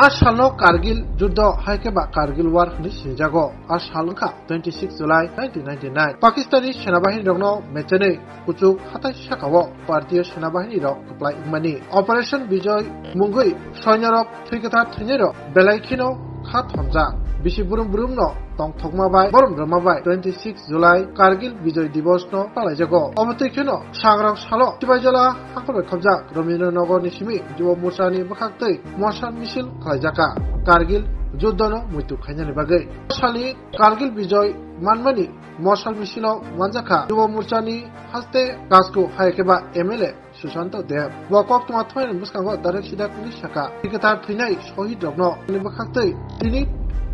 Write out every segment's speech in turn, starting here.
আর সালনো কার্গিল যুদ্ধ হাইকেবা কার্গিল ওয়ার হনি সিজাগো আর সালনখা 26 জুলাই 1999 পাকিস্তানি সেনাবাহিনী রংনো মেচেনে কুচুক হাতাই শাখাও ভারতীয় সেনাবাহিনী রক কপ্লাই ইমানি অপারেশন বিজয় মুঙ্গুই সৈন্যরক থৈকথা থৈনের বেলাইখিনো খাত হামজা বিশি বুরুম বুরুম ন tong thokmabai borom ramabai 26 July Kargil Bijoy Divos no palaijago oboteikhino sangrang salo tibaijala hakore khobjak Rabindranagar ni simi Jubo Morcha ni bakhaktei moshal misil khlaijaka Kargil juddhono muitu khainani bagai sali Kargil Bijoy manmani moshal misilo manjaka Jubo Morcha ni haste kasko haikeba MLA Sushanto Dev wakok tumathmai muskango darek sidak ni shaka tiketar thinai shohid rogno ni bakhaktei tini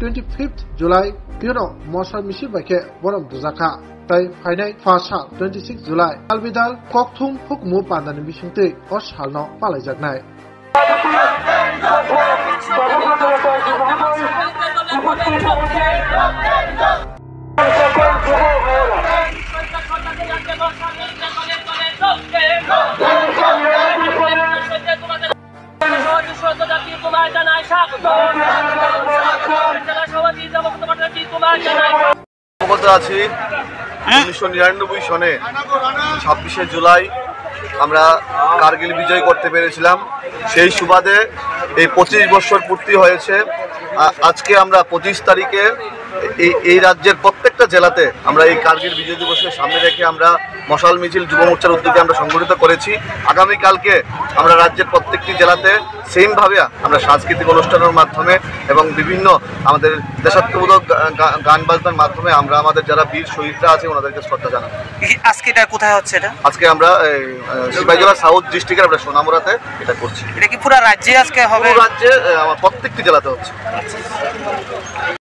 25th July Kino Moshal Misil Baike Borom Duzaka Tai Fainai Fasha 26 July Albidal Kokthum Hukmu Pandani Bishungte Or Shalno Palaijaknai আছি 1999 সনে 26 জুলাই আমরা কার্গিল বিজয় করতে পেরেছিলাম সেই সুবাদে এই 25 বছর পূর্তি হয়েছে আজকে আমরা 25 তারিখে এই রাজ্যের প্রত্যেকটা জেলাতে আমরা এই কার্গিল বিজয় দিবসের সামনে রেখে আমরা মশাল মিছিল যুব মোর্চার উদ্যোগে আমরা সংগঠিত করেছি আগামীকালকে আমরা রাজ্যের প্রত্যেকটি জেলাতে সেম ভাবে আমরা সাংস্কৃতিক অনুষ্ঠানের মাধ্যমে এবং বিভিন্ন আমাদের দেশাত্মবোধক গান বাজনার মাধ্যমে আমরা আমাদের যারা বীর শহীদরা আছে ওনাদেরকে শ্রদ্ধা জানাবো। আজকে এটা কোথায় হচ্ছে? এটা আজকে আমরা সিপাহীজলা সাউথ ডিস্ট্রিক্টের আমরা সোনামুড়াতে এটা করছি। এটা কি পুরো রাজ্যে আজকে হবে? পুরো রাজ্যে আমার প্রত্যেকটি জেলাতে হচ্ছে।